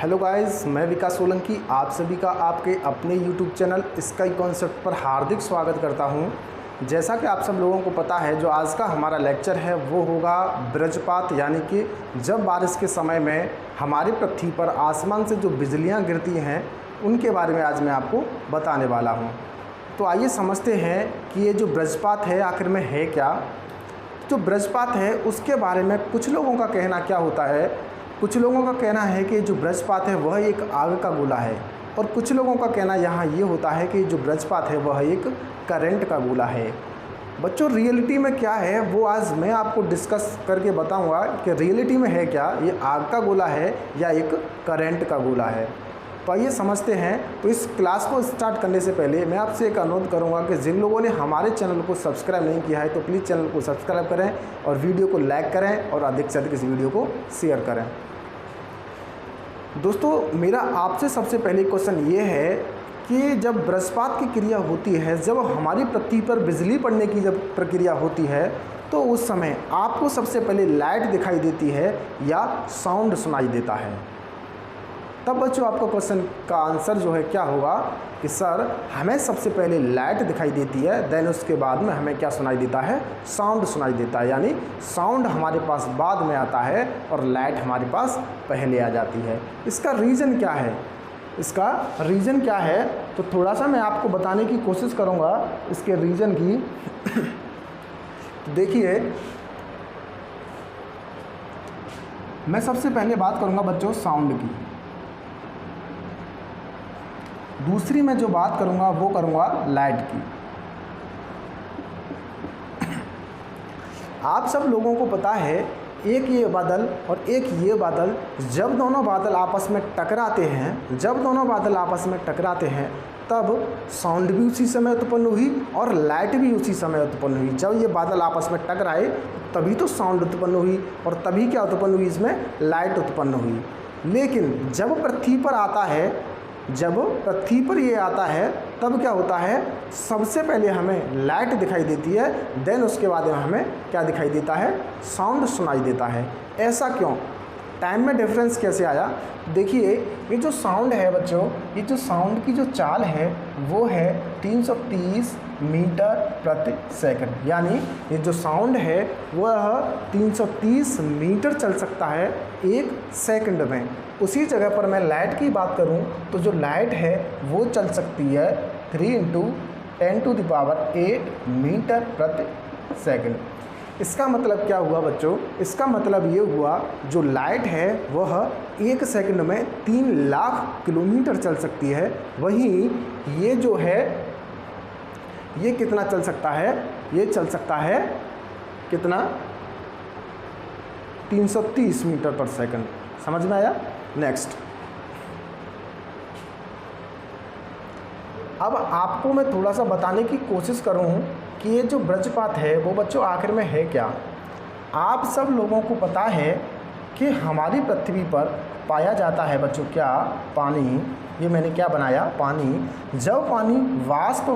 Hello guys, मैं विकास सोलंकी आप सभी का आपके अपने यूट्यूब चैनल स्काई कॉन्सेप्ट पर हार्दिक स्वागत करता हूं। जैसा कि आप सब लोगों को पता है, जो आज का हमारा लेक्चर है वो होगा वज्रपात, यानी कि जब बारिश के समय में हमारी पृथ्वी पर आसमान से जो बिजलियां गिरती हैं उनके बारे में आज मैं आपको बताने वाला हूं। तो आइए समझते हैं कि ये जो वज्रपात है आखिर में है क्या। जो वज्रपात है उसके बारे में कुछ लोगों का कहना क्या होता है, कुछ लोगों का कहना है कि जो वज्रपात है वह एक आग का गोला है, और कुछ लोगों का कहना यहाँ ये होता है कि जो वज्रपात है वह एक करंट का गोला है। बच्चों, रियलिटी में क्या है वो आज मैं आपको डिस्कस करके बताऊंगा कि रियलिटी में है क्या, ये आग का गोला है या एक करंट का गोला है। तो आइए समझते हैं। तो इस क्लास को स्टार्ट करने से पहले मैं आपसे एक अनुरोध करूंगा कि जिन लोगों ने हमारे चैनल को सब्सक्राइब नहीं किया है तो प्लीज़ चैनल को सब्सक्राइब करें और वीडियो को लाइक करें और अधिक से अधिक इस वीडियो को शेयर करें। दोस्तों, मेरा आपसे सबसे पहले क्वेश्चन ये है कि जब वज्रपात की क्रिया होती है, जब हमारी पृथ्वी पर बिजली पड़ने की जब प्रक्रिया होती है, तो उस समय आपको सबसे पहले लाइट दिखाई देती है या साउंड सुनाई देता है? तब बच्चों आपका क्वेश्चन का आंसर जो है क्या होगा कि सर हमें सबसे पहले लाइट दिखाई देती है, देन उसके बाद में हमें क्या सुनाई देता है, साउंड सुनाई देता है। यानी साउंड हमारे पास बाद में आता है और लाइट हमारे पास पहले आ जाती है। इसका रीज़न क्या है? इसका रीज़न क्या है तो थोड़ा सा मैं आपको बताने की कोशिश करूँगा इसके रीज़न की। तो देखिए, मैं सबसे पहले बात करूँगा बच्चों साउंड की। दूसरी मैं जो बात करूंगा वो करूंगा लाइट की। आप सब लोगों को पता है, एक ये बादल और एक ये बादल, जब दोनों बादल आपस में टकराते हैं, तब साउंड भी उसी समय उत्पन्न हुई और लाइट भी उसी समय उत्पन्न हुई। जब ये बादल आपस में टकराए तभी तो साउंड उत्पन्न हुई और तभी क्या उत्पन्न हुई, इसमें लाइट उत्पन्न हुई। लेकिन जब पृथ्वी पर आता है, जब पृथ्वी पर ये आता है तब क्या होता है, सबसे पहले हमें लाइट दिखाई देती है, देन उसके बाद हमें क्या दिखाई देता है, साउंड सुनाई देता है। ऐसा क्यों? टाइम में डिफरेंस कैसे आया? देखिए, ये जो साउंड है बच्चों, ये जो साउंड की जो चाल है वो है 330 मीटर प्रति सेकंड। यानी ये जो साउंड है वह 330 मीटर चल सकता है एक सेकंड में। उसी जगह पर मैं लाइट की बात करूं तो जो लाइट है वो चल सकती है 3 × 10⁸ मीटर प्रति सेकंड। इसका मतलब क्या हुआ बच्चों? इसका मतलब ये हुआ जो लाइट है वह एक सेकंड में 3 लाख किलोमीटर चल सकती है। वहीं ये जो है ये कितना चल सकता है? ये चल सकता है कितना? 330 मीटर पर सेकंड। समझ में आया? नेक्स्ट, अब आपको मैं थोड़ा सा बताने की कोशिश करूं कि ये जो वज्रपात है वो बच्चों आखिर में है क्या। आप सब लोगों को पता है कि हमारी पृथ्वी पर पाया जाता है बच्चों क्या, पानी। ये मैंने क्या बनाया, पानी। जब पानी वाष्प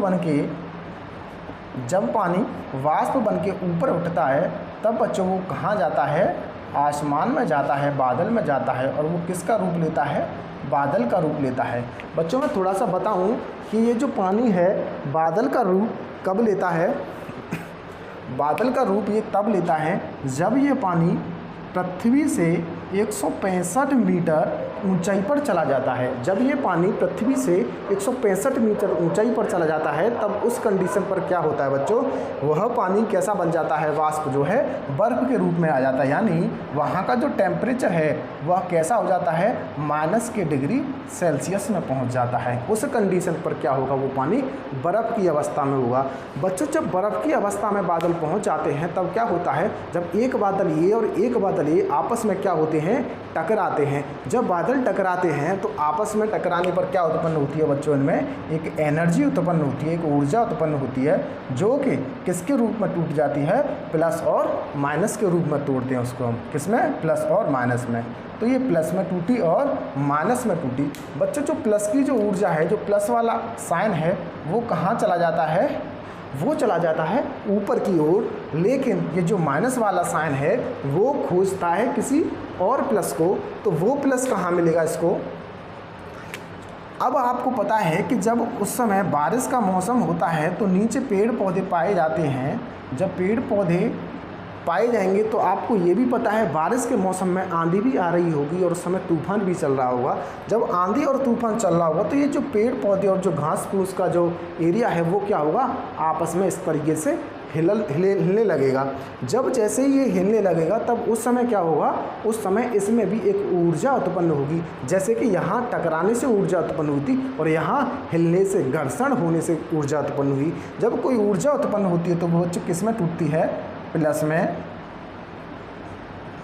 बन के ऊपर उठता है तब बच्चों वो कहाँ जाता है, आसमान में जाता है, बादल में जाता है, और वो किसका रूप लेता है, बादल का रूप लेता है। बच्चों मैं थोड़ा सा बताऊं कि ये जो पानी है बादल का रूप कब लेता है? बादल का रूप ये तब लेता है जब ये पानी पृथ्वी से 165 मीटर ऊंचाई पर चला जाता है। जब ये पानी पृथ्वी से 165 मीटर ऊंचाई पर चला जाता है तब उस कंडीशन पर क्या होता है बच्चों, वह पानी कैसा बन जाता है, वाष्प जो है बर्फ़ के रूप में आ जाता है। यानी वहाँ का जो टेम्परेचर है वह कैसा हो जाता है, -डिग्री सेल्सियस में पहुँच जाता है। उस कंडीशन पर क्या होगा, वो पानी बर्फ़ की अवस्था में होगा। बच्चों, जब बर्फ़ की अवस्था में बादल पहुँच जाते हैं तब क्या होता है, जब एक बादल ये और एक बादल ये आपस में क्या होते हैं, टकराते हैं। जब बादल टकराते हैं तो आपस में टकराने पर क्या उत्पन्न होती है बच्चों, इनमें एक एनर्जी उत्पन्न होती है, एक ऊर्जा उत्पन्न होती है, जो कि किसके रूप में टूट जाती है, प्लस और माइनस के रूप में तोड़ते हैं उसको हम। किसमें? प्लस और माइनस में। तो ये प्लस में टूटी और माइनस में टूटी। बच्चों, जो प्लस की जो ऊर्जा है, जो प्लस वाला साइन है वो कहाँ चला जाता है, वो चला जाता है ऊपर की ओर। लेकिन ये जो माइनस वाला साइन है वो खोजता है किसी और प्लस को, तो वो प्लस कहाँ मिलेगा इसको, अब आपको पता है कि जब उस समय बारिश का मौसम होता है तो नीचे पेड़ पौधे पाए जाते हैं। जब पेड़ पौधे पाए जाएंगे तो आपको ये भी पता है बारिश के मौसम में आंधी भी आ रही होगी और उस समय तूफान भी चल रहा होगा। जब आंधी और तूफान चल रहा होगा तो ये जो पेड़ पौधे और जो घास फूस का जो एरिया है वो क्या होगा, आपस में इस तरीके से हिलने लगेगा। जब जैसे ही ये हिलने लगेगा तब उस समय क्या होगा, उस समय इसमें भी एक ऊर्जा उत्पन्न होगी। जैसे कि यहाँ टकराने से ऊर्जा उत्पन्न हुई थी और यहाँ हिलने से, घर्षण होने से ऊर्जा उत्पन्न हुई। जब कोई ऊर्जा उत्पन्न होती है तो वो किस में टूटती है, प्लस में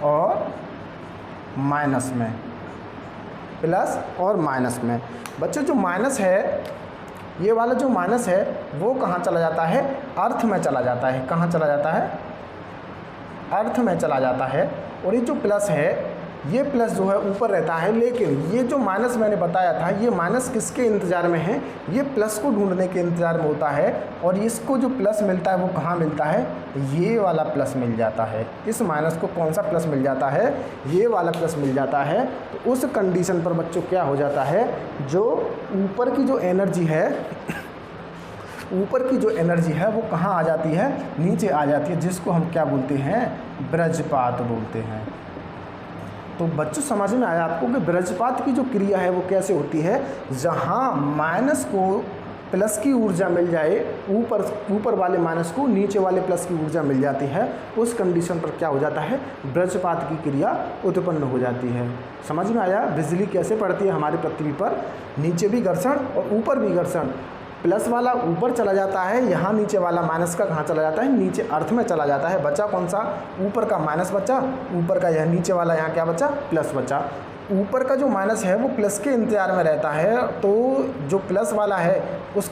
और माइनस में, प्लस और माइनस में। बच्चों जो माइनस है, ये वाला जो माइनस है वो कहाँ चला जाता है, अर्थ में चला जाता है। कहाँ चला जाता है, अर्थ में चला जाता है। और ये जो प्लस है, ये प्लस जो है ऊपर रहता है। लेकिन ये जो माइनस मैंने बताया था, ये माइनस किसके इंतज़ार में है, ये प्लस को ढूंढने के इंतज़ार में होता है। और इसको जो प्लस मिलता है वो कहाँ मिलता है, ये वाला प्लस मिल जाता है। इस माइनस को कौन सा प्लस मिल जाता है, ये वाला प्लस मिल जाता है। तो उस कंडीशन पर बच्चों क्या हो जाता है, जो ऊपर की जो एनर्जी है, ऊपर की जो एनर्जी है वो कहाँ आ जाती है, नीचे आ जाती है, जिसको हम क्या बोलते हैं, वज्रपात बोलते हैं। तो बच्चों समझ में आया आपको कि वज्रपात की जो क्रिया है वो कैसे होती है, जहाँ माइनस को प्लस की ऊर्जा मिल जाए, ऊपर वाले माइनस को नीचे वाले प्लस की ऊर्जा मिल जाती है। उस कंडीशन पर क्या हो जाता है, वज्रपात की क्रिया उत्पन्न हो जाती है। समझ में आया बिजली कैसे पड़ती है हमारी पृथ्वी पर, नीचे भी घर्षण और ऊपर भी घर्षण। प्लस वाला ऊपर चला जाता है, यहाँ नीचे वाला माइनस का कहाँ चला जाता है, नीचे अर्थ में चला जाता है। बचा कौन सा, ऊपर का माइनस बचा, ऊपर का यह नीचे वाला यहाँ क्या बचा, प्लस बचा। ऊपर का जो माइनस है वो प्लस के इंतजार में रहता है। तो जो प्लस वाला है उस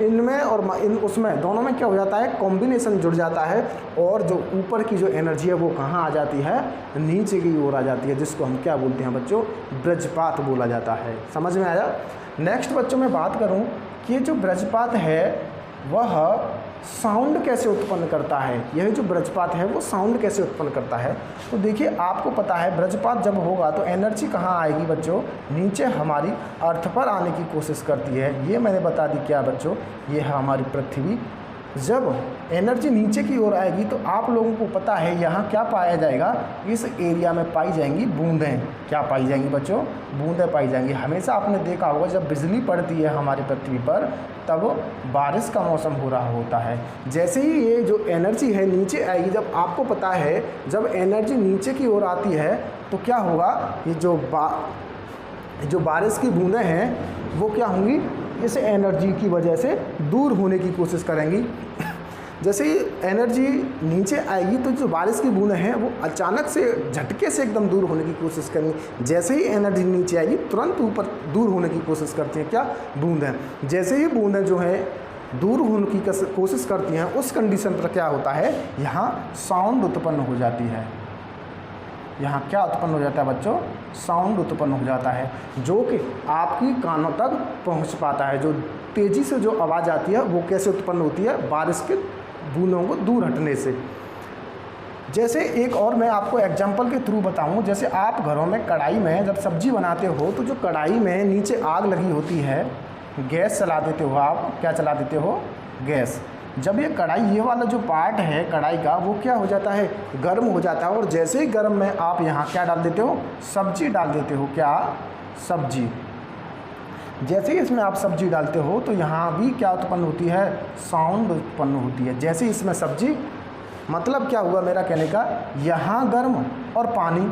इनमें और उसमें दोनों में क्या हो जाता है, कॉम्बिनेशन जुड़ जाता है। और जो ऊपर की जो एनर्जी है वो कहाँ आ जाती है, नीचे की ओर आ जाती है, जिसको हम क्या बोलते हैं बच्चों, वज्रपात बोला जाता है। समझ में आया। नेक्स्ट बच्चों मैं बात करूँ कि ये जो वज्रपात है वह साउंड कैसे उत्पन्न करता है। यह जो वज्रपात है वो साउंड कैसे उत्पन्न करता है। तो देखिए आपको पता है वज्रपात जब होगा तो एनर्जी कहाँ आएगी बच्चों, नीचे हमारी अर्थ पर आने की कोशिश करती है। ये मैंने बता दी क्या बच्चों, ये है हमारी पृथ्वी। जब एनर्जी नीचे की ओर आएगी तो आप लोगों को पता है यहाँ क्या पाया जाएगा, इस एरिया में पाई जाएंगी बूंदें। क्या पाई जाएंगी बच्चों, बूंदें पाई जाएंगी। हमेशा आपने देखा होगा जब बिजली पड़ती है हमारी पृथ्वी पर तब बारिश का मौसम हो रहा होता है। जैसे ही ये जो एनर्जी है नीचे आएगी, जब आपको पता है जब एनर्जी नीचे की ओर आती है तो क्या होगा, ये जो बारिश की बूंदें हैं वो क्या होंगी, इस एनर्जी की वजह से दूर होने की कोशिश करेंगी। जैसे ही एनर्जी नीचे आएगी तो जो बारिश की बूंदें हैं वो अचानक से झटके से एकदम दूर होने की कोशिश करेंगी। जैसे ही एनर्जी नीचे आएगी तुरंत ऊपर दूर होने की कोशिश करती हैं क्या, बूंदें। जैसे ही बूंदें जो हैं दूर होने की कोशिश करती हैं, उस कंडीशन पर क्या होता है, यहाँ साउंड उत्पन्न हो जाती है। यहाँ क्या उत्पन्न हो जाता है बच्चों, साउंड उत्पन्न हो जाता है, जो कि आपकी कानों तक पहुँच पाता है। जो तेज़ी से जो आवाज़ आती है वो कैसे उत्पन्न होती है, बारिश के बूंदों को दूर हटने से। जैसे एक और मैं आपको एग्जांपल के थ्रू बताऊं, जैसे आप घरों में कढ़ाई में जब सब्जी बनाते हो तो जो कढ़ाई में नीचे आग लगी होती है, गैस चला देते हो आप, क्या चला देते हो, गैस। जब ये कढ़ाई, ये वाला जो पार्ट है कढ़ाई का, वो क्या हो जाता है, गर्म हो जाता है। और जैसे ही गर्म में आप यहाँ क्या डाल देते हो, सब्जी डाल देते हो। क्या, सब्जी। जैसे ही इसमें आप सब्जी डालते हो तो यहाँ भी क्या उत्पन्न होती है, साउंड उत्पन्न होती है। जैसे ही इसमें सब्जी, मतलब क्या हुआ मेरा कहने का, यहाँ गर्म और पानी,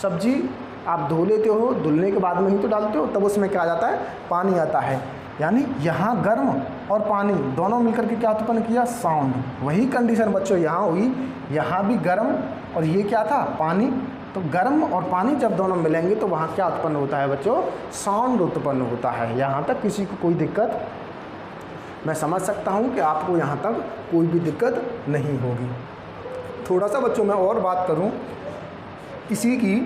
सब्जी आप धो लेते हो, धुलने के बाद में ही तो डालते हो, तब उसमें क्या आ जाता है, पानी आता है। यानी यहाँ गर्म और पानी दोनों मिलकर के क्या उत्पन्न किया, साउंड। वही कंडीशन बच्चों यहाँ हुई, यहाँ भी गर्म और ये क्या था, पानी। तो गर्म और पानी जब दोनों मिलेंगे तो वहाँ क्या उत्पन्न होता है बच्चों, साउंड उत्पन्न होता है। यहाँ तक किसी को कोई दिक्कत, मैं समझ सकता हूँ कि आपको यहाँ तक कोई भी दिक्कत नहीं होगी। थोड़ा सा बच्चों मैं और बात करूँ इसी की,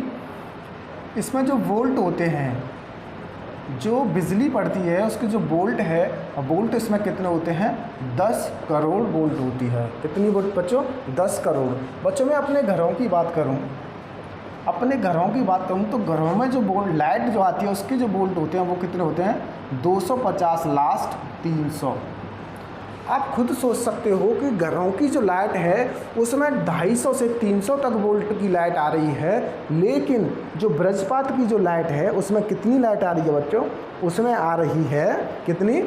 इसमें जो वोल्ट होते हैं, जो बिजली पड़ती है उसके जो वोल्ट है, वोल्ट इसमें कितने होते हैं, 10 करोड़ वोल्ट होती है। कितनी वोल्ट बच्चों, 10 करोड़। बच्चों मैं अपने घरों की बात करूं, अपने घरों की बात करूँ तो घरों में जो बोल्ट लाइट जो आती है उसके जो बोल्ट होते हैं वो कितने होते हैं 250 लास्ट 300। आप खुद सोच सकते हो कि घरों की जो लाइट है उसमें 250 से 300 तक वोल्ट की लाइट आ रही है, लेकिन जो वज्रपात की जो लाइट है उसमें कितनी लाइट आ रही है बच्चों, उसमें आ रही है कितनी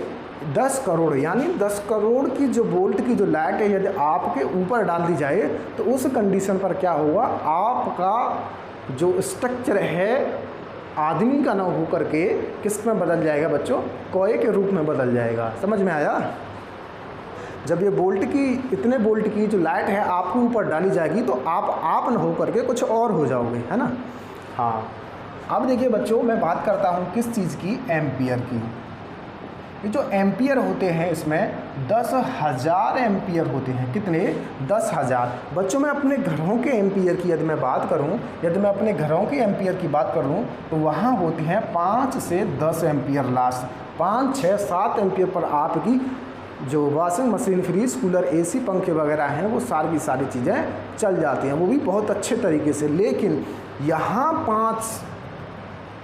10 करोड़। यानी 10 करोड़ की जो वोल्ट की जो लाइट है यदि आपके ऊपर डाल दी जाए तो उस कंडीशन पर क्या होगा, आपका जो स्ट्रक्चर है आदमी का ना हो करके किस में बदल जाएगा बच्चों, कोए के रूप में बदल जाएगा। समझ में आया? जब ये बोल्ट की इतने वोल्ट की जो लाइट है आपके ऊपर डाली जाएगी तो आप न हो करके कुछ और हो जाओगे, है ना। हाँ, अब देखिए बच्चों मैं बात करता हूँ किस चीज़ की, एम्पियर की। ये जो एम्पियर होते हैं इसमें 10,000 एम्पियर होते हैं। कितने? 10,000। बच्चों मैं अपने घरों के एम्पियर की यदि मैं बात करूं, यदि मैं अपने घरों के एम्पियर की बात करूं तो वहाँ होते हैं 5 से 10 एम्पियर लास्ट। 5, 6, 7 एम्पियर पर आपकी जो washing machine, fridge, cooler, AC, पंखे वगैरह हैं वो सारी चीज़ें चल जाती हैं, वो भी बहुत अच्छे तरीके से। लेकिन यहाँ 5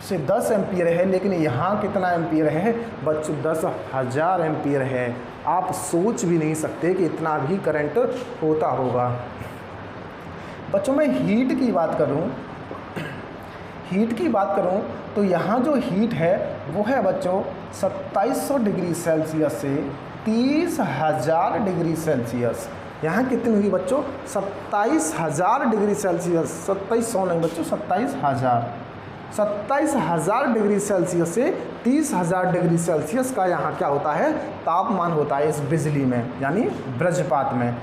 से 10 एम्पियर है, लेकिन यहाँ कितना एम्पियर है बच्चों, 10,000 एम्पियर है। आप सोच भी नहीं सकते कि इतना भी करंट होता होगा। बच्चों मैं हीट की बात करूँ तो यहाँ जो हीट है वो है बच्चों 2700 डिग्री सेल्सियस से 30,000 डिग्री सेल्सियस। यहाँ कितनी हुई बच्चों, 27,000 डिग्री सेल्सियस, 2700 नहीं बच्चों, 27,000 डिग्री सेल्सियस से 30,000 डिग्री सेल्सियस का यहाँ क्या होता है, तापमान होता है इस बिजली में, यानी वज्रपात में।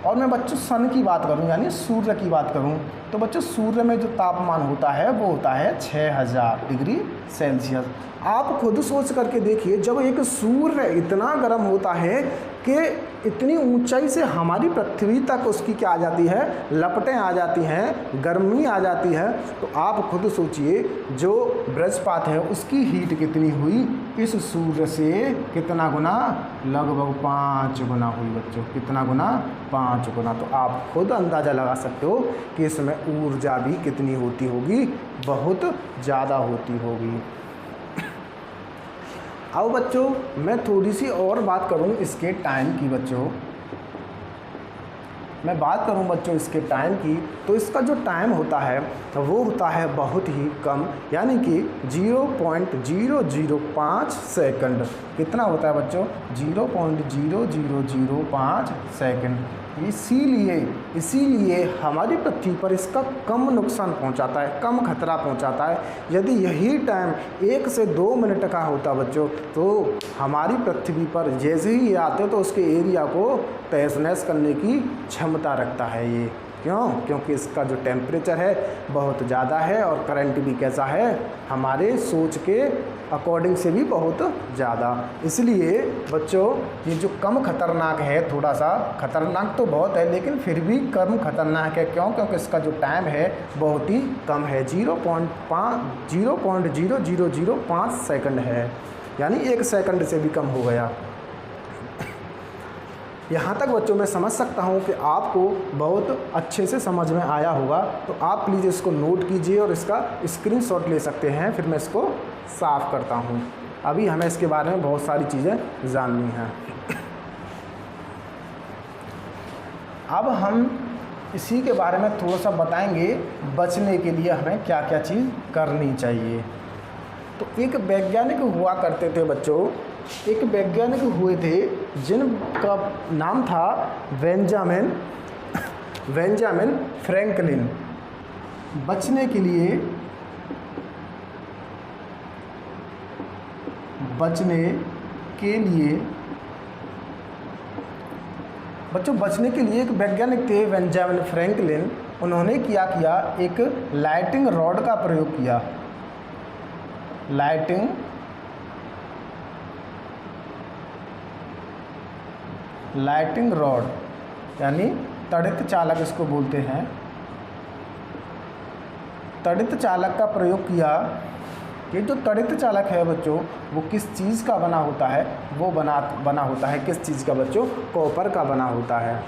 और मैं बच्चों सन की बात करूँ यानी सूर्य की बात करूँ तो बच्चों सूर्य में जो तापमान होता है वो होता है 6,000 डिग्री सेल्सियस। आप खुद सोच करके देखिए, जब एक सूर्य इतना गर्म होता है कि इतनी ऊंचाई से हमारी पृथ्वी तक उसकी क्या आ जाती है, लपटें आ जाती हैं, गर्मी आ जाती है, तो आप खुद सोचिए जो वज्रपात है उसकी हीट कितनी हुई इस सूर्य से, कितना गुना, लगभग 5 गुना हुई बच्चों। कितना गुना? 5 गुना। तो आप खुद अंदाज़ा लगा सकते हो कि इसमें ऊर्जा भी कितनी होती होगी, बहुत ज़्यादा होती होगी। अब बच्चों मैं थोड़ी सी और बात करूं इसके टाइम की। बच्चों मैं बात करूं बच्चों इसके टाइम की, तो इसका जो टाइम होता है वो होता है बहुत ही कम, यानी कि 0.0005 सेकंड। कितना होता है बच्चों? 0.0005 सेकंड। इसीलिए हमारी पृथ्वी पर इसका कम नुकसान पहुंचाता है, कम खतरा पहुंचाता है। यदि यही टाइम 1 से 2 मिनट का होता बच्चों तो हमारी पृथ्वी पर जैसे ही ये आते तो उसके एरिया को तहस-नहस करने की क्षमता रखता है ये। क्यों? क्योंकि इसका जो टेम्परेचर है बहुत ज़्यादा है और करंट भी कैसा है, हमारे सोच के अकॉर्डिंग से भी बहुत ज़्यादा। इसलिए बच्चों ये जो कम खतरनाक है, थोड़ा सा खतरनाक तो बहुत है लेकिन फिर भी कम खतरनाक है। क्यों? क्योंकि इसका जो टाइम है बहुत ही कम है, 0.0005 सेकंड है, यानी 1 सेकंड से भी कम हो गया। यहाँ तक बच्चों मैं समझ सकता हूँ कि आपको बहुत अच्छे से समझ में आया होगा, तो आप प्लीज़ इसको नोट कीजिए और इसका स्क्रीनशॉट ले सकते हैं। फिर मैं इसको साफ़ करता हूँ। अभी हमें इसके बारे में बहुत सारी चीज़ें जाननी हैं। अब हम इसी के बारे में थोड़ा सा बताएंगे, बचने के लिए हमें क्या क्या चीज़ करनी चाहिए। तो एक वैज्ञानिक हुआ करते थे बच्चों, एक वैज्ञानिक हुए थे जिनका नाम था बेंजामिन फ्रैंकलिन। बचने के लिए एक वैज्ञानिक थे बेंजामिन फ्रैंकलिन। उन्होंने क्या किया, एक लाइटिंग रॉड का प्रयोग किया। लाइटिंग रॉड यानी तड़ित चालक इसको बोलते हैं। तड़ित चालक का प्रयोग किया। ये जो तड़ित चालक है बच्चों वो किस चीज़ का बना होता है, वो बना होता है किस चीज़ का बच्चों, कॉपर का बना होता है।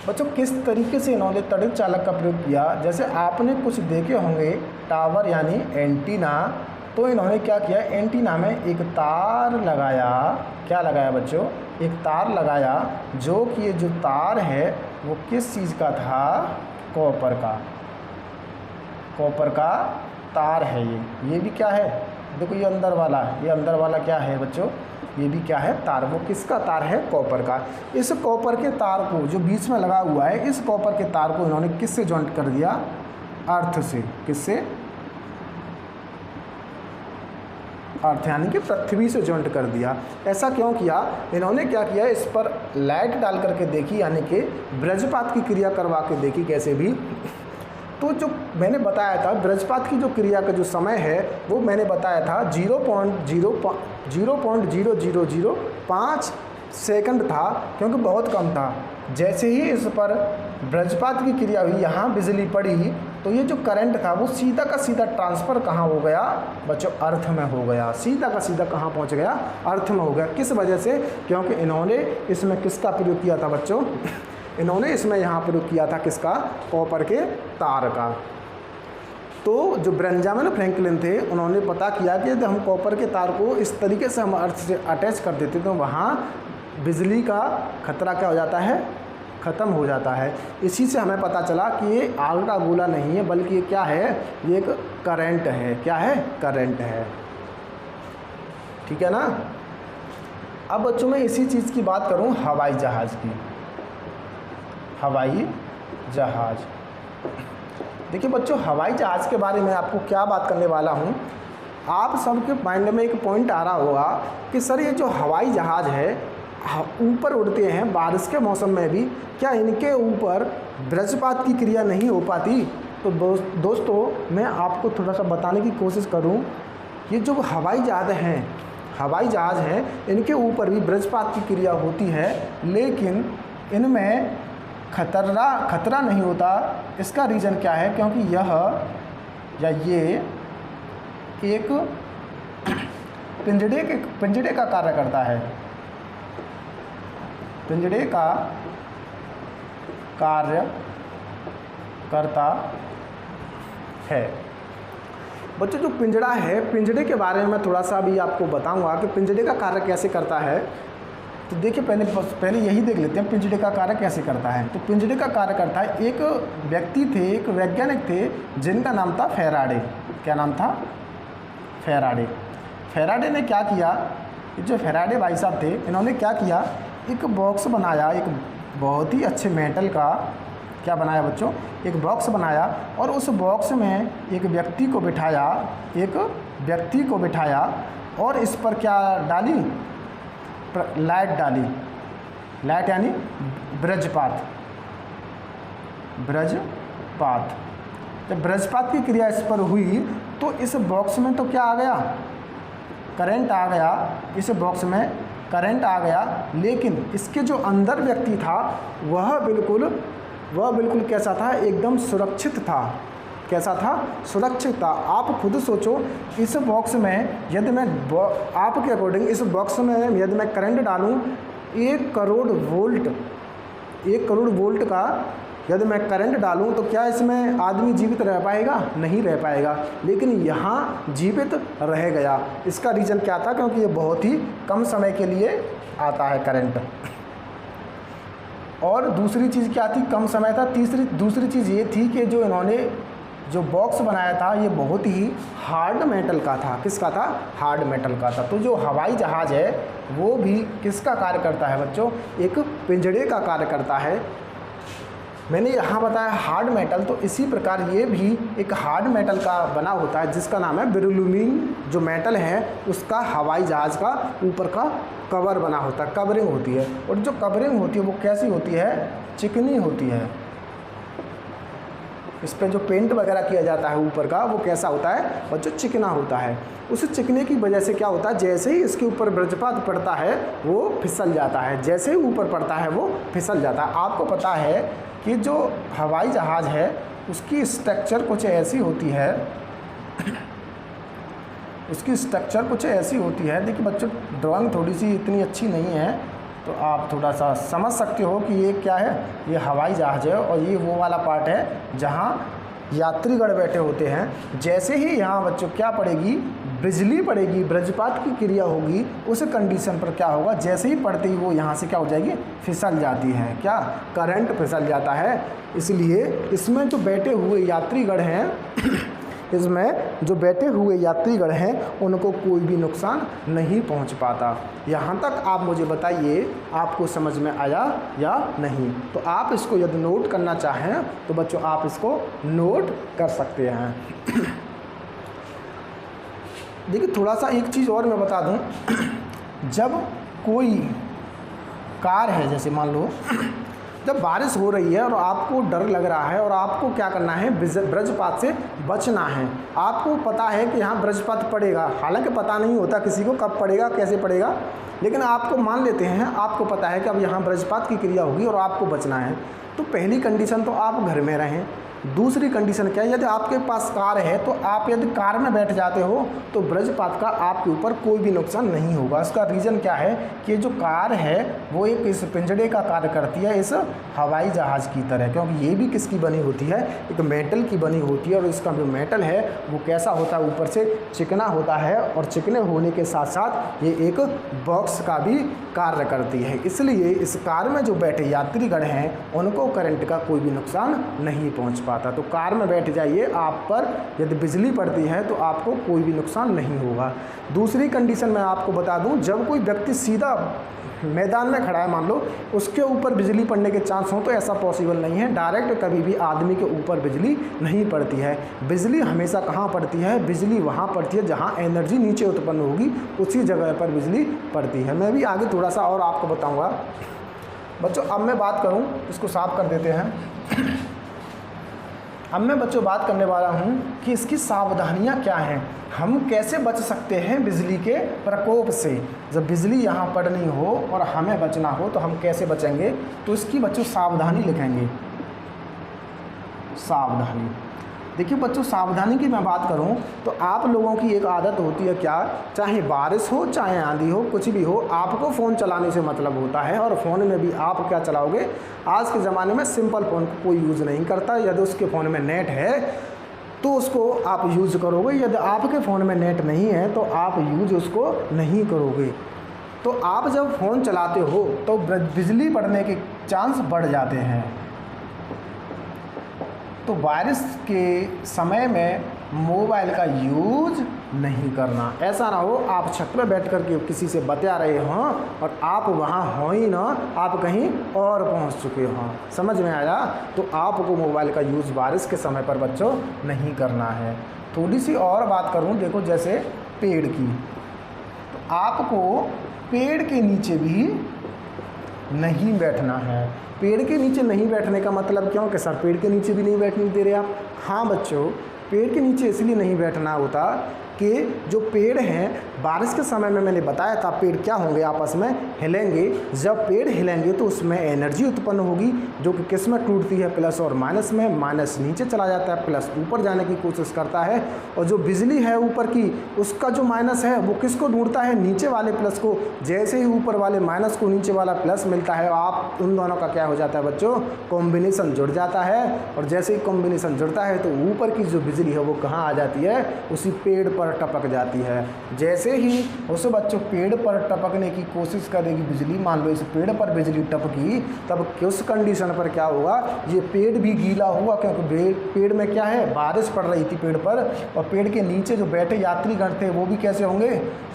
बच्चों किस तरीके से इन्होंने तड़ित चालक का प्रयोग किया, जैसे आपने कुछ देखे होंगे टावर यानी एंटीना, तो इन्होंने क्या किया, एंटीना में एक तार लगाया। क्या लगाया बच्चों, एक तार लगाया, जो कि ये जो तार है वो किस चीज़ का था, कॉपर का, कॉपर का तार है ये भी क्या है, देखो ये अंदर वाला क्या है बच्चों, ये भी क्या है, तार। वो किसका तार है, कॉपर का। इस कॉपर के तार को जो बीच में लगा हुआ है, इस कॉपर के तार को इन्होंने किससे जॉइंट कर दिया, अर्थ से। किससे, अर्थ यानी कि पृथ्वी से जॉइंट कर दिया। ऐसा क्यों किया, इन्होंने क्या किया, इस पर लाइट डाल करके देखी, यानी कि वज्रपात की क्रिया करवा के देखी कैसे भी। तो जो मैंने बताया था वज्रपात की जो क्रिया का जो समय है वो मैंने बताया था 0.0005 सेकंड था, क्योंकि बहुत कम था। जैसे ही इस पर वज्रपात की क्रिया हुई, यहाँ बिजली पड़ी, तो ये जो करंट था वो सीधा का सीधा ट्रांसफ़र कहाँ हो गया बच्चों, अर्थ में हो गया। सीधा का सीधा कहाँ पहुँच गया, अर्थ में हो गया। किस वजह से, क्योंकि इन्होंने इसमें किसका प्रयोग किया था बच्चों, इन्होंने इसमें यहाँ प्रयोग किया था किसका, कॉपर के तार का। तो जो बेंजामिन फ्रैंकलिन थे, उन्होंने पता किया कि यदि हम कॉपर के तार को इस तरीके से हम अर्थ से अटैच कर देते तो वहाँ बिजली का खतरा क्या हो जाता है, ख़त्म हो जाता है। इसी से हमें पता चला कि ये आग का गोला नहीं है, बल्कि ये क्या है, ये एक करंट है। क्या है, करंट है। ठीक है ना। अब बच्चों मैं इसी चीज़ की बात करूँ हवाई जहाज़ की। हवाई जहाज़, देखिए बच्चों, हवाई जहाज़ के बारे में आपको क्या बात करने वाला हूँ। आप सबके माइंड में एक पॉइंट आ रहा होगा कि सर ये जो हवाई जहाज़ है ऊपर उड़ते हैं बारिश के मौसम में भी, क्या इनके ऊपर वज्रपात की क्रिया नहीं हो पाती। तो दोस्तों मैं आपको थोड़ा सा बताने की कोशिश करूं, ये जो हवाई जहाज़ हैं इनके ऊपर भी वज्रपात की क्रिया होती है, लेकिन इनमें खतरा नहीं होता। इसका रीज़न क्या है, क्योंकि ये एक पिंजड़े का कार्य करता है। पिंजड़े का कार्य करता है। बच्चों जो पिंजड़ा है, पिंजड़े के बारे में मैं थोड़ा सा अभी आपको बताऊंगा कि पिंजड़े का कार्य कैसे करता है। तो देखिए पहले यही देख लेते हैं पिंजड़े का कार्य कैसे करता है। तो पिंजड़े का कार्य करता है, एक व्यक्ति थे, एक वैज्ञानिक थे जिनका नाम था फैराडे। क्या नाम था, फैराडे। फैराडे ने क्या किया, जो फैराडे भाई साहब थे, इन्होंने क्या किया, एक बॉक्स बनाया, एक बहुत ही अच्छे मेटल का, क्या बनाया बच्चों, एक बॉक्स बनाया, और उस बॉक्स में एक व्यक्ति को बिठाया और इस पर क्या डाली, लाइट डाली। लाइट यानी वज्रपात। जब वज्रपात की क्रिया इस पर हुई तो इस बॉक्स में तो क्या आ गया, करंट आ गया। इस बॉक्स में करंट आ गया, लेकिन इसके जो अंदर व्यक्ति था वह बिल्कुल कैसा था, एकदम सुरक्षित था। कैसा था, सुरक्षित था। आप खुद सोचो, इस बॉक्स में यदि मैं आपके अकॉर्डिंग इस बॉक्स में यदि मैं करंट डालूं 1 करोड़ वोल्ट का यदि मैं करंट डालूं तो क्या इसमें आदमी जीवित रह पाएगा, नहीं रह पाएगा। लेकिन यहाँ जीवित रह गया। इसका रीज़न क्या था, क्योंकि ये बहुत ही कम समय के लिए आता है करंट। और दूसरी चीज़ क्या थी, कम समय था। दूसरी चीज़ ये थी कि जो इन्होंने जो बॉक्स बनाया था ये बहुत ही हार्ड मेटल का था। किसका था, हार्ड मेटल का था। तो जो हवाई जहाज़ है वो भी किसका कार्य करता है बच्चों, एक पिंजड़े का कार्य करता है। मैंने यहाँ बताया हार्ड मेटल, तो इसी प्रकार ये भी एक हार्ड मेटल का बना होता है जिसका नाम है बेरिलियम। जो मेटल है उसका हवाई जहाज़ का ऊपर का कवर बना होता है, कवरिंग होती है। और जो कवरिंग होती है वो कैसी होती है, चिकनी होती है। इस पर जो पेंट वगैरह किया जाता है ऊपर का वो कैसा होता है बच्चों, चिकना होता है। उस चिकने की वजह से क्या होता है, जैसे ही इसके ऊपर वज्रपात पड़ता है वो फिसल जाता है। जैसे ही ऊपर पड़ता है वो फिसल जाता है। आपको पता है कि जो हवाई जहाज़ है उसकी स्ट्रक्चर कुछ ऐसी होती है, देखिए बच्चों ड्राइंग थोड़ी सी इतनी अच्छी नहीं है, तो आप थोड़ा सा समझ सकते हो कि ये क्या है, ये हवाई जहाज़ है और ये वो वाला पार्ट है जहाँ यात्रीगण बैठे होते हैं। जैसे ही यहाँ बच्चों क्या पड़ेगी, बिजली पड़ेगी, वज्रपात की क्रिया होगी, उस कंडीशन पर क्या होगा, जैसे ही पड़ते ही वो यहाँ से क्या हो जाएगी, फिसल जाती है, क्या करंट फिसल जाता है। इसलिए इसमें जो बैठे हुए यात्रीगण हैं इसमें जो बैठे हुए यात्रीगण हैं उनको कोई भी नुकसान नहीं पहुंच पाता। यहाँ तक आप मुझे बताइए आपको समझ में आया या नहीं। तो आप इसको यदि नोट करना चाहें तो बच्चों आप इसको नोट कर सकते हैं। देखिए थोड़ा सा एक चीज़ और मैं बता दूं, जब कोई कार है, जैसे मान लो जब बारिश हो रही है और आपको डर लग रहा है और आपको क्या करना है, वज्रपात से बचना है। आपको पता है कि यहाँ वज्रपात पड़ेगा, हालांकि पता नहीं होता किसी को कब पड़ेगा कैसे पड़ेगा, लेकिन आपको मान लेते हैं आपको पता है कि अब यहाँ वज्रपात की क्रिया होगी और आपको बचना है। तो पहली कंडीशन तो आप घर में रहें। दूसरी कंडीशन क्या है, यदि आपके पास कार है तो आप यदि कार में बैठ जाते हो तो वज्रपात का आपके ऊपर कोई भी नुकसान नहीं होगा। इसका रीज़न क्या है कि जो कार है वो एक इस पिंजड़े का कार्य करती है, इस हवाई जहाज़ की तरह, क्योंकि ये भी किसकी बनी होती है, एक मेटल की बनी होती है। और इसका जो मेटल है वो कैसा होता है, ऊपर से चिकना होता है और चिकने होने के साथ साथ ये एक बॉक्स का भी कार्य करती है। इसलिए इस कार में जो बैठे यात्रीगण हैं उनको करंट का कोई भी नुकसान नहीं पहुँच पाता। तो कार में बैठ जाइए, आप पर यदि बिजली पड़ती है तो आपको कोई भी नुकसान नहीं होगा। दूसरी कंडीशन मैं आपको बता दूं, जब कोई व्यक्ति सीधा मैदान में खड़ा है, मान लो उसके ऊपर बिजली पड़ने के चांस हो, तो ऐसा पॉसिबल नहीं है। डायरेक्ट कभी भी आदमी के ऊपर बिजली नहीं पड़ती है। बिजली हमेशा कहाँ पड़ती है, बिजली वहाँ पड़ती है जहाँ एनर्जी नीचे उत्पन्न होगी, उसी जगह पर बिजली पड़ती है। मैं भी आगे थोड़ा सा और आपको बताऊँगा बच्चों। अब मैं बात करूँ, इसको साफ कर देते हैं। अब मैं बच्चों बात करने वाला हूँ कि इसकी सावधानियाँ क्या हैं, हम कैसे बच सकते हैं बिजली के प्रकोप से। जब बिजली यहाँ पड़नी हो और हमें बचना हो तो हम कैसे बचेंगे, तो इसकी बच्चों सावधानी लिखेंगे। सावधानी, देखिए बच्चों सावधानी की मैं बात करूं तो आप लोगों की एक आदत होती है, क्या, चाहे बारिश हो चाहे आंधी हो कुछ भी हो, आपको फ़ोन चलाने से मतलब होता है। और फ़ोन में भी आप क्या चलाओगे, आज के ज़माने में सिंपल फ़ोन को कोई यूज़ नहीं करता। यदि उसके फ़ोन में नेट है तो उसको आप यूज़ करोगे, यदि आपके फ़ोन में नेट नहीं है तो आप यूज़ उसको नहीं करोगे। तो आप जब फ़ोन चलाते हो तो बिजली पड़ने के चांस बढ़ जाते हैं। तो बारिश के समय में मोबाइल का यूज़ नहीं करना। ऐसा ना हो आप छत पर बैठ कर के किसी से बता रहे हों और आप वहाँ हो ही ना, आप कहीं और पहुँच चुके हों। समझ में आया? तो आपको मोबाइल का यूज़ बारिश के समय पर बच्चों नहीं करना है। थोड़ी सी और बात करूँ, देखो जैसे पेड़ की, तो आपको पेड़ के नीचे भी नहीं बैठना है। पेड़ के नीचे नहीं बैठने का मतलब क्यों कि सर पेड़ के नीचे भी नहीं बैठने दे रहे आप? हाँ बच्चों, पेड़ के नीचे इसलिए नहीं बैठना होता कि जो पेड़ हैं बारिश के समय में मैंने बताया था पेड़ क्या होंगे, आपस में हिलेंगे। जब पेड़ हिलेंगे तो उसमें एनर्जी उत्पन्न होगी जो कि किस में टूटती है, प्लस और माइनस में। माइनस नीचे चला जाता है, प्लस ऊपर जाने की कोशिश करता है। और जो बिजली है ऊपर की, उसका जो माइनस है वो किसको ढूंढता है, नीचे वाले प्लस को। जैसे ही ऊपर वाले माइनस को नीचे वाला प्लस मिलता है, आप उन दोनों का क्या हो जाता है बच्चों, कॉम्बिनेशन जुड़ जाता है। और जैसे ही कॉम्बिनेशन जुड़ता है तो ऊपर की जो बिजली है वो कहाँ आ जाती है, उसी पेड़ पर टपक जाती है। जैसे ही उस बच्चों पेड़ पर टपकने की कोशिश करेगी बिजली, मान लो इस पेड़ पर बिजली टपकी, तब किस कंडीशन पर क्या होगा, ये पेड़ भी गीला होगा, क्योंकि पेड़ में क्या है, बारिश पड़ रही थी पेड़ पर। और पेड़ के नीचे जो बैठे यात्रीगण थे वो भी कैसे होंगे,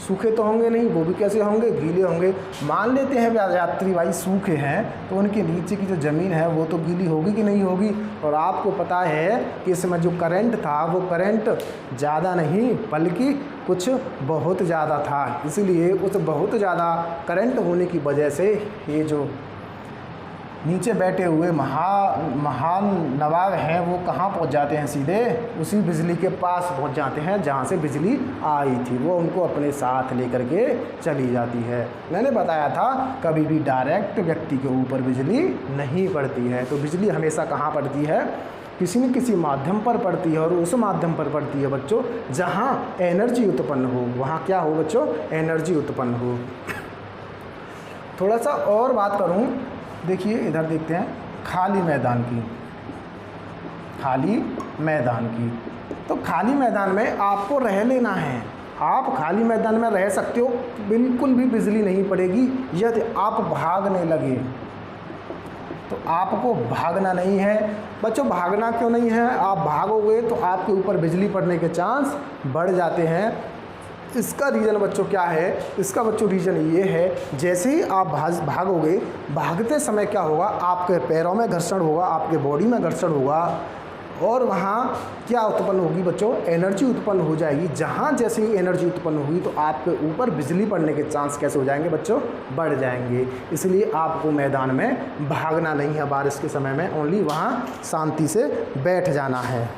सूखे तो होंगे नहीं, वो भी कैसे होंगे, गीले होंगे। मान लेते हैं यात्री भाई सूखे हैं तो उनके नीचे की जो ज़मीन है वो तो गीली होगी कि नहीं होगी। और आपको पता है कि इसमें जो करंट था वो करंट ज़्यादा नहीं बल्कि कुछ बहुत ज़्यादा था। इसलिए उस बहुत ज़्यादा करंट होने की वजह से ये जो नीचे बैठे हुए महान नवाब हैं वो कहाँ पहुँच जाते हैं, सीधे उसी बिजली के पास पहुँच जाते हैं जहाँ से बिजली आई थी। वो उनको अपने साथ लेकर के चली जाती है। मैंने बताया था कभी भी डायरेक्ट व्यक्ति के ऊपर बिजली नहीं पड़ती है। तो बिजली हमेशा कहाँ पड़ती है, किसी न किसी माध्यम पर पड़ती है। और उस माध्यम पर पड़ती है बच्चों जहाँ एनर्जी उत्पन्न हो, वहाँ क्या हो बच्चों, एनर्जी उत्पन्न हो। थोड़ा सा और बात करूं, देखिए इधर देखते हैं खाली मैदान की, खाली मैदान की। तो खाली मैदान में आपको रह लेना है, आप खाली मैदान में रह सकते हो, बिल्कुल भी बिजली नहीं पड़ेगी। यदि आप भागने लगे तो आपको भागना नहीं है बच्चों। भागना क्यों नहीं है? आप भागोगे तो आपके ऊपर बिजली पड़ने के चांस बढ़ जाते हैं। इसका रीज़न बच्चों क्या है? इसका बच्चों रीज़न ये है, जैसे ही आप भागोगे, भागते समय क्या होगा, आपके पैरों में घर्षण होगा, आपके बॉडी में घर्षण होगा, और वहाँ क्या उत्पन्न होगी बच्चों? एनर्जी उत्पन्न हो जाएगी। जहाँ जैसे ही एनर्जी उत्पन्न होगी तो आपके ऊपर बिजली पड़ने के चांस कैसे हो जाएंगे बच्चों? बढ़ जाएंगे। इसलिए आपको मैदान में भागना नहीं है बारिश के समय में, ओनली वहाँ शांति से बैठ जाना है।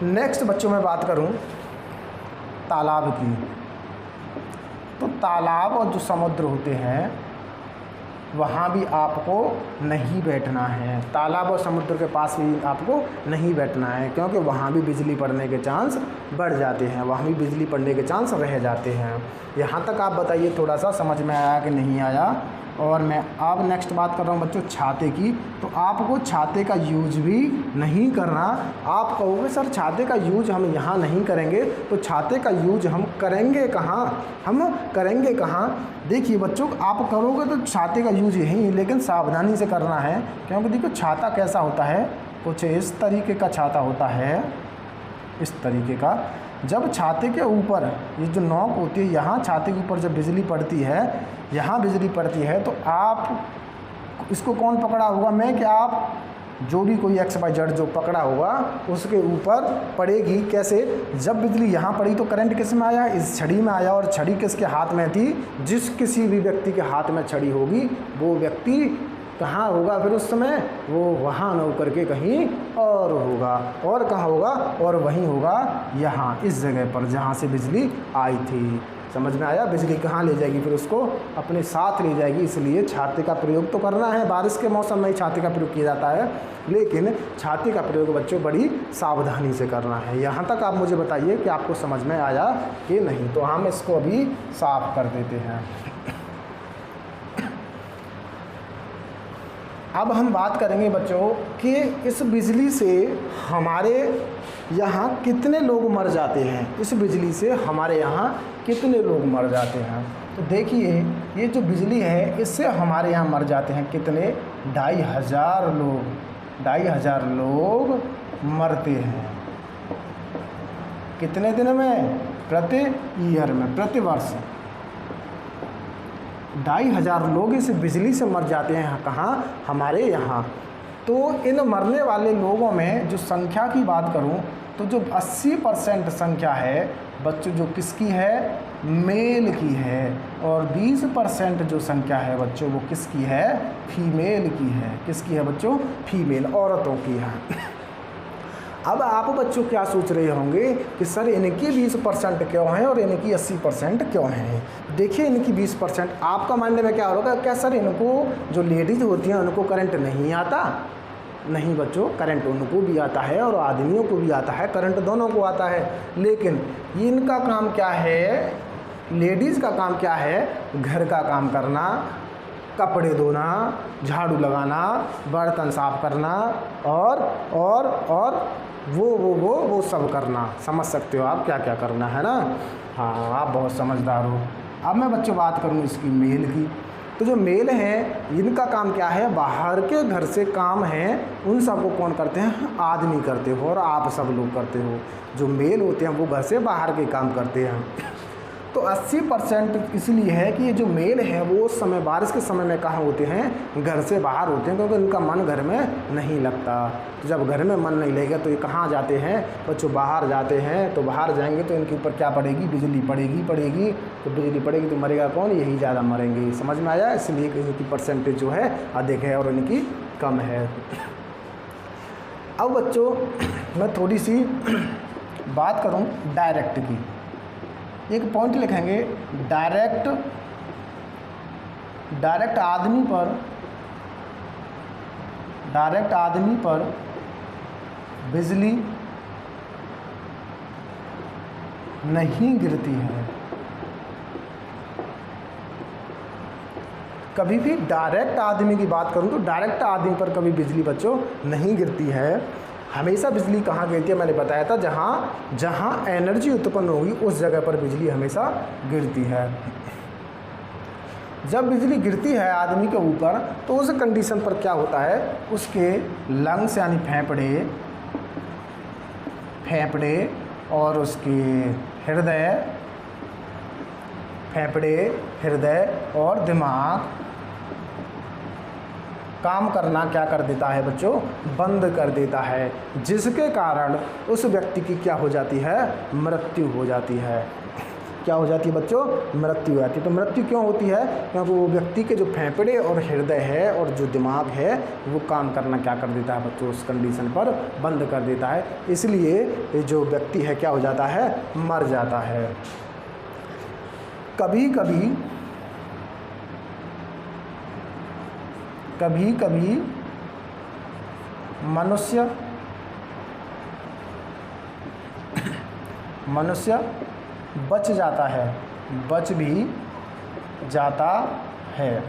नेक्स्ट बच्चों मैं बात करूं तालाब की। तो तालाब और जो समुद्र होते हैं वहाँ भी आपको नहीं बैठना है। तालाब और समुद्र के पास भी आपको नहीं बैठना है, क्योंकि वहाँ भी बिजली पड़ने के चांस बढ़ जाते हैं, वहाँ भी बिजली पड़ने के चांस रह जाते हैं। यहाँ तक आप बताइए थोड़ा सा समझ में आया कि नहीं आया? और मैं अब नेक्स्ट बात कर रहा हूँ बच्चों छाते की। तो आपको छाते का यूज भी नहीं करना। आप कहोगे सर छाते का यूज हम यहाँ नहीं करेंगे, तो छाते का यूज हम करेंगे कहाँ? हम करेंगे कहाँ? देखिए बच्चों, आप करोगे तो छाते का यूज यहीं, लेकिन सावधानी से करना है। क्योंकि देखो छाता कैसा होता है, कुछ इस तरीके का छाता होता है, इस तरीके का। जब छाते के ऊपर ये जो नोक होती है, यहाँ छाते के ऊपर जब बिजली पड़ती है, यहाँ बिजली पड़ती है, तो आप इसको कौन पकड़ा होगा? मैं क्या आप? जो भी कोई XYZ जो पकड़ा होगा उसके ऊपर पड़ेगी। कैसे? जब बिजली यहाँ पड़ी तो करंट किस में आया? इस छड़ी में आया। और छड़ी किसके हाथ में थी? जिस किसी भी व्यक्ति के हाथ में छड़ी होगी वो व्यक्ति कहाँ होगा फिर उस समय? वो वहाँ न होकर के कहीं और होगा। और कहाँ होगा? और वहीं होगा, यहाँ इस जगह पर जहाँ से बिजली आई थी। समझ में आया? बिजली कहाँ ले जाएगी फिर? उसको अपने साथ ले जाएगी। इसलिए छाते का प्रयोग तो करना है। बारिश के मौसम में ही छाते का प्रयोग किया जाता है, लेकिन छाते का प्रयोग बच्चों बड़ी सावधानी से करना है। यहाँ तक आप मुझे बताइए कि आपको समझ में आया कि नहीं? तो हम इसको अभी साफ कर देते हैं। अब हम बात करेंगे बच्चों कि इस बिजली से हमारे यहाँ कितने लोग मर जाते हैं। इस बिजली से हमारे यहाँ कितने लोग मर जाते हैं? तो देखिए, ये जो बिजली है इससे हमारे यहाँ मर जाते हैं कितने? 2500 लोग। 2500 लोग मरते हैं। कितने दिन में? प्रति ईयर में, प्रति वर्ष 2500 लोग इस बिजली से मर जाते हैं। कहाँ? हमारे यहाँ। तो इन मरने वाले लोगों में जो संख्या की बात करूँ तो जो 80% संख्या है बच्चों जो किसकी है? मेल की है। और 20% जो संख्या है बच्चों वो किसकी है? फीमेल की है। किसकी है बच्चों? फीमेल, औरतों की है। अब आप बच्चों क्या सोच रहे होंगे कि सर इनकी 20% क्यों हैं और इनकी 80% क्यों हैं? देखिए, इनकी 20%, आपका मानने में क्या होगा? क्या सर इनको जो लेडीज़ होती हैं उनको करंट नहीं आता? नहीं बच्चों, करंट उनको भी आता है और आदमियों को भी आता है, करंट दोनों को आता है। लेकिन इनका काम क्या है? लेडीज़ का काम क्या है? घर का काम करना, कपड़े धोना, झाड़ू लगाना, बर्तन साफ करना और वो सब करना। समझ सकते हो आप क्या क्या करना है ना? हाँ, आप बहुत समझदार हो। अब मैं बच्चों बात करूँ इसकी मेल की। तो जो मेल हैं इनका काम क्या है? बाहर के घर से काम है उन सब को कौन करते हैं? आदमी करते हो और आप सब लोग करते हो। जो मेल होते हैं वो घर से बाहर के काम करते हैं। तो 80% इसलिए है कि ये जो मेल हैं वो उस समय बारिश के समय में कहाँ होते हैं? घर से बाहर होते हैं, क्योंकि उनका मन घर में नहीं लगता। तो जब घर में मन नहीं लगेगा तो ये कहाँ जाते हैं बच्चों? बाहर जाते हैं। तो बाहर जाएंगे तो इनके ऊपर क्या पड़ेगी? बिजली पड़ेगी। तो बिजली पड़ेगी तो मरेगा कौन? यही ज़्यादा मरेंगे। समझ में आया? इसलिए कि इनकी परसेंटेज जो है अधिक है और इनकी कम है। अब बच्चों मैं थोड़ी सी बात करूँ डायरेक्ट की। एक पॉइंट लिखेंगे, डायरेक्ट आदमी पर बिजली नहीं गिरती है। कभी भी डायरेक्ट आदमी की बात करूं तो डायरेक्ट आदमी पर कभी बिजली बच्चों नहीं गिरती है। हमेशा बिजली कहाँ गिरती है, मैंने बताया था जहाँ एनर्जी उत्पन्न होगी उस जगह पर बिजली हमेशा गिरती है। जब बिजली गिरती है आदमी के ऊपर तो उस कंडीशन पर क्या होता है, उसके लंग्स यानी फेफड़े और उसके हृदय और दिमाग काम करना क्या कर देता है बच्चों, बंद कर देता है, जिसके कारण उस व्यक्ति की क्या हो जाती है, मृत्यु हो जाती है। क्या हो जाती है बच्चों, मृत्यु हो जाती है। तो मृत्यु क्यों होती है, क्योंकि वो व्यक्ति के जो फेफड़े और हृदय है और जो दिमाग है वो काम करना क्या कर देता है बच्चों, उस कंडीशन पर बंद कर देता है। इसलिए जो व्यक्ति है क्या हो जाता है, मर जाता है। कभी कभी मनुष्य बच भी जाता है।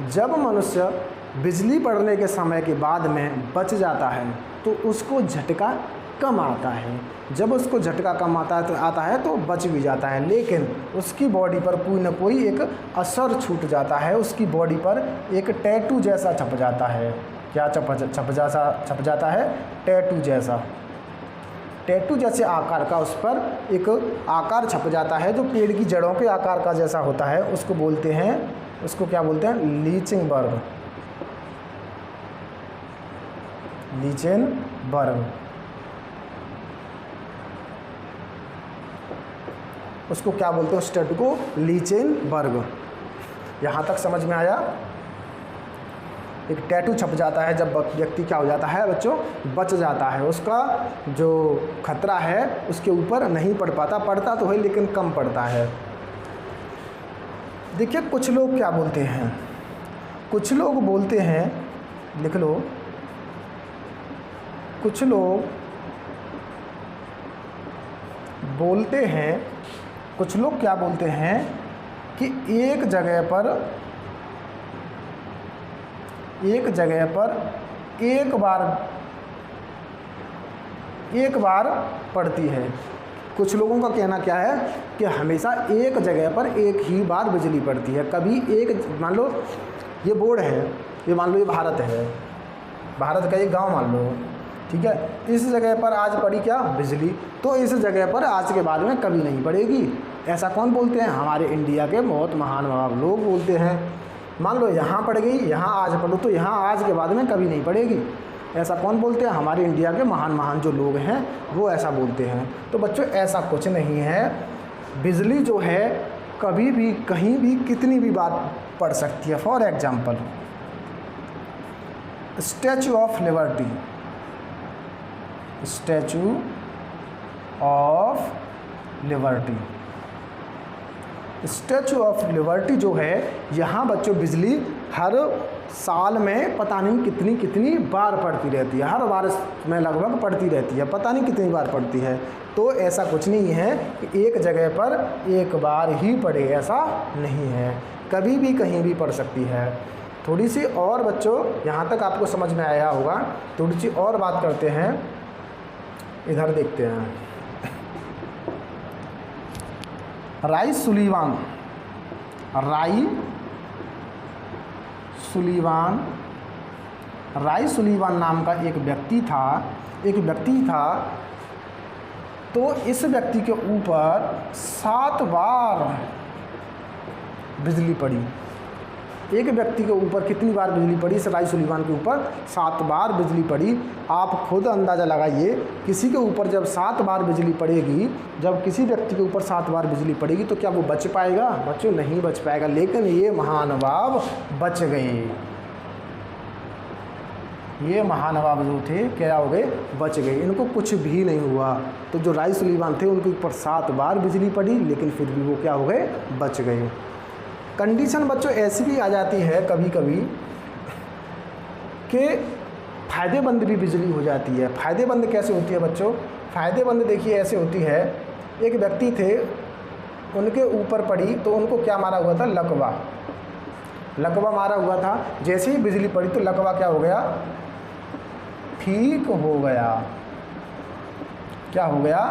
जब मनुष्य बिजली पड़ने के समय के बाद में बच जाता है तो उसको झटका कम आता है। जब उसको झटका कम आता है तो बच भी जाता है, लेकिन उसकी बॉडी पर कोई ना कोई एक असर छूट जाता है, उसकी बॉडी पर एक टैटू जैसा छप जाता है। क्या छप जाता है, टैटू जैसे आकार का उस पर एक आकार छप जाता है जो पेड़ की जड़ों के आकार का जैसा होता है। उसको क्या बोलते हैं, लीचेनबर्ग। उसको क्या बोलते हैं, उस टैटू को लीचेनबर्ग। यहाँ तक समझ में आया। एक टैटू छप जाता है जब व्यक्ति क्या हो जाता है बच्चों, बच जाता है। उसका जो खतरा है उसके ऊपर नहीं पड़ता तो है लेकिन कम पड़ता है। देखिए कुछ लोग क्या बोलते हैं, कुछ लोग बोलते हैं, लिख लो, कुछ लोग क्या बोलते हैं कि एक जगह पर एक बार पड़ती है। कुछ लोगों का कहना क्या है कि हमेशा एक जगह पर एक ही बार बिजली पड़ती है। कभी एक, मान लो ये बोर्ड है, ये मान लो ये भारत है, भारत का एक गांव मान लो, ठीक है, इस जगह पर आज पड़ी क्या बिजली, तो इस जगह पर आज के बाद में कभी नहीं पड़ेगी। ऐसा कौन बोलते हैं, हमारे इंडिया के बहुत महान लोग बोलते हैं। मान लो यहाँ पड़ गई, यहाँ आज पढ़ो तो यहाँ आज के बाद में कभी नहीं पड़ेगी। ऐसा कौन बोलते हैं, हमारे इंडिया के महान जो लोग हैं वो ऐसा बोलते हैं। तो बच्चों ऐसा कुछ नहीं है। बिजली जो है कभी भी कहीं भी कितनी भी बार पड़ सकती है। For example statue of liberty, statue of liberty जो है, यहाँ बच्चों बिजली हर साल में पता नहीं कितनी बार पड़ती रहती है। हर बार में लगभग पड़ती रहती है, पता नहीं कितनी बार पड़ती है। तो ऐसा कुछ नहीं है कि एक जगह पर एक बार ही पड़े, ऐसा नहीं है, कभी भी कहीं भी पड़ सकती है। थोड़ी सी और बच्चों यहाँ तक आपको समझ में आया होगा। थोड़ी सी और बात करते हैं, इधर देखते हैं। राई सुलीवान नाम का एक व्यक्ति था। तो इस व्यक्ति के ऊपर 7 बार बिजली पड़ी। एक व्यक्ति के ऊपर कितनी बार बिजली पड़ी, इस राई सुलीवान के ऊपर 7 बार बिजली पड़ी। आप खुद अंदाज़ा लगाइए, किसी के ऊपर जब 7 बार बिजली पड़ेगी, जब किसी व्यक्ति के ऊपर 7 बार बिजली पड़ेगी तो क्या वो बच पाएगा? बच्चों नहीं बच पाएगा। लेकिन ये महानुभाव बच गए। ये महानुभाव जो थे क्या हो गए? बच गए, इनको कुछ भी नहीं हुआ। तो जो राई सुलीवान थे उनके ऊपर 7 बार बिजली पड़ी, लेकिन फिर भी वो क्या हो गए? बच गए। कंडीशन बच्चों ऐसी भी आ जाती है कभी कभी कि फ़ायदेमंद भी बिजली हो जाती है। फ़ायदेमंद कैसे होती है बच्चों? फ़ायदेमंद देखिए ऐसे होती है, एक व्यक्ति थे, उनके ऊपर पड़ी तो उनको क्या मारा हुआ था, लकवा, लकवा मारा हुआ था। जैसे ही बिजली पड़ी तो लकवा क्या हो गया, ठीक हो गया। क्या हो गया,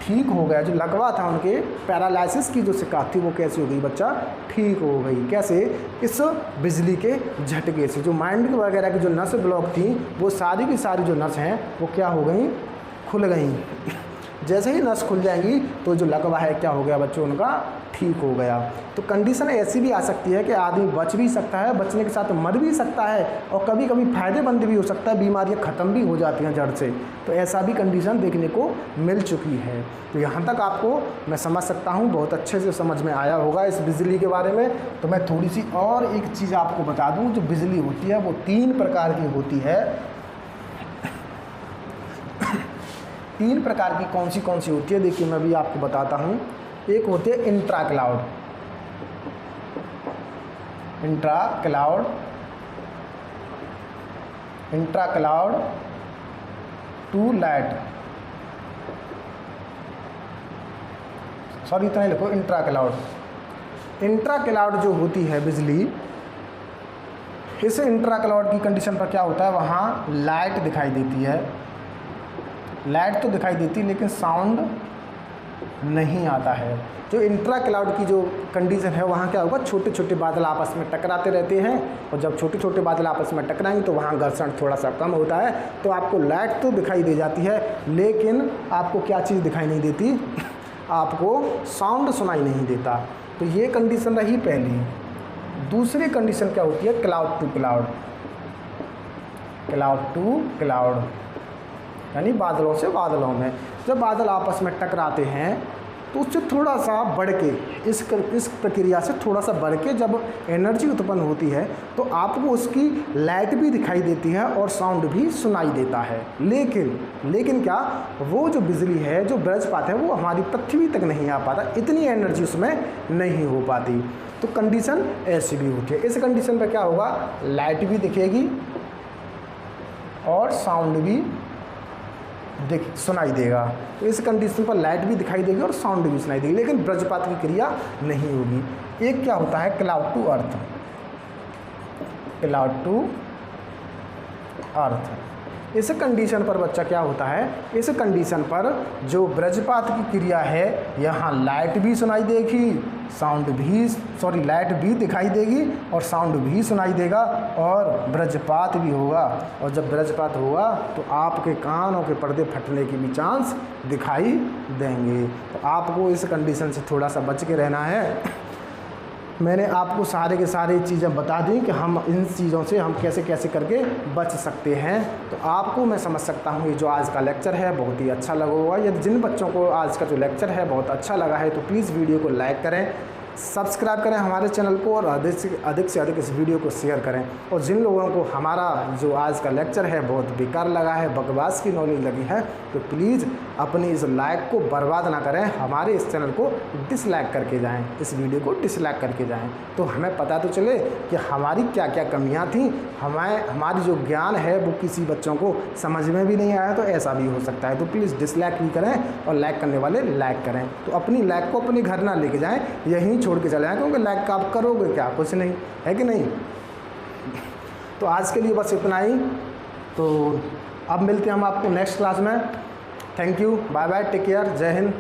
ठीक हो गया। जो लकवा था उनके पैरालिसिस की जो शिकायत थी वो कैसी हो गई बच्चा, ठीक हो गई। कैसे, इस बिजली के झटके से। जो माइंड वगैरह की जो नस ब्लॉक थी वो सारी की सारी जो नस हैं वो क्या हो गई, खुल गई। जैसे ही नस खुल जाएंगी तो जो लकवा है क्या हो गया बच्चों, उनका ठीक हो गया। तो कंडीशन ऐसी भी आ सकती है कि आदमी बच भी सकता है, बचने के साथ मर भी सकता है, और कभी कभी फ़ायदेमंद भी हो सकता है, बीमारियां ख़त्म भी हो जाती हैं जड़ से। तो ऐसा भी कंडीशन देखने को मिल चुकी है। तो यहाँ तक आपको मैं समझ सकता हूँ, बहुत अच्छे से समझ में आया होगा इस बिजली के बारे में। तो मैं थोड़ी सी और एक चीज़ आपको बता दूँ, जो बिजली होती है वो 3 प्रकार की होती है। 3 प्रकार की कौन सी होती है, देखिए मैं भी आपको बताता हूँ। एक होती है intra cloud, intra cloud, intra cloud to light, sorry इतना ही लिखो, इंट्रा क्लाउड। इंट्रा क्लाउड जो होती है बिजली, इस इंट्रा क्लाउड की कंडीशन पर क्या होता है, वहाँ लाइट दिखाई देती है, लाइट तो दिखाई देती है लेकिन साउंड नहीं आता है। जो इंट्रा क्लाउड की जो कंडीशन है वहाँ क्या होगा, छोटे छोटे बादल आपस में टकराते रहते हैं, और जब छोटे छोटे बादल आपस में टकराएंगे तो वहाँ घर्षण थोड़ा सा कम होता है। तो आपको लाइट तो दिखाई दे जाती है लेकिन आपको क्या चीज़ दिखाई नहीं देती, आपको साउंड सुनाई नहीं देता। तो ये कंडीशन रही पहली। दूसरी कंडीशन क्या होती है, cloud to cloud, cloud to cloud, यानी बादलों से बादलों में। जब बादल आपस में टकराते हैं तो उससे थोड़ा सा बढ़ के, इस प्रक्रिया से थोड़ा सा बढ़ के जब एनर्जी उत्पन्न होती है तो आपको उसकी लाइट भी दिखाई देती है और साउंड भी सुनाई देता है। लेकिन क्या, वो जो बिजली है, जो वज्रपात है, वो हमारी पृथ्वी तक नहीं आ पाता, इतनी एनर्जी उसमें नहीं हो पाती। तो कंडीशन ऐसी भी होती है। इस कंडीशन पर क्या होगा, लाइट भी दिखेगी और साउंड भी सुनाई देगा। तो इस कंडीशन पर लाइट भी दिखाई देगी और साउंड भी सुनाई देगी, लेकिन वज्रपात की क्रिया नहीं होगी। एक क्या होता है, cloud to earth, cloud to earth. इस कंडीशन पर बच्चा क्या होता है, इस कंडीशन पर जो वज्रपात की क्रिया है, यहाँ लाइट भी सुनाई देगी, साउंड भी, सॉरी लाइट भी दिखाई देगी और साउंड भी सुनाई देगा, और वज्रपात भी होगा। और जब वज्रपात होगा तो आपके कानों के पर्दे फटने की भी चांस दिखाई देंगे। तो आपको इस कंडीशन से थोड़ा सा बच के रहना है। मैंने आपको सारे के सारे चीज़ें बता दी कि हम इन चीज़ों से हम कैसे कैसे करके बच सकते हैं। तो आपको मैं समझ सकता हूँ ये जो आज का लेक्चर है बहुत ही अच्छा लगा होगा। यदि जिन बच्चों को आज का जो लेक्चर है बहुत अच्छा लगा है तो प्लीज़ वीडियो को लाइक करें, सब्सक्राइब करें हमारे चैनल को, और अधिक से अधिक इस वीडियो को शेयर करें। और जिन लोगों को हमारा जो आज का लेक्चर है बहुत बेकार लगा है, बकवास की नॉलेज लगी है, तो प्लीज़ अपनी इस लाइक को बर्बाद ना करें, हमारे इस चैनल को डिसलाइक करके जाएं, इस वीडियो को डिसलाइक करके जाएं, तो हमें पता तो चले कि हमारी क्या क्या कमियां थी। हमारी जो ज्ञान है वो किसी बच्चों को समझ में भी नहीं आया, तो ऐसा भी हो सकता है। तो प्लीज़ डिसलाइक भी करें और लाइक करने वाले लाइक करें। तो अपनी लाइक को अपने घर ना लेके जाएँ, यहीं छोड़ के चले जाएँ, क्योंकि लाइक का आप करोगे क्या, कुछ नहीं है कि नहीं। तो आज के लिए बस इतना ही। तो अब मिलते हैं हम आपको नेक्स्ट क्लास में। Thank you, bye bye, take care, जय हिंद।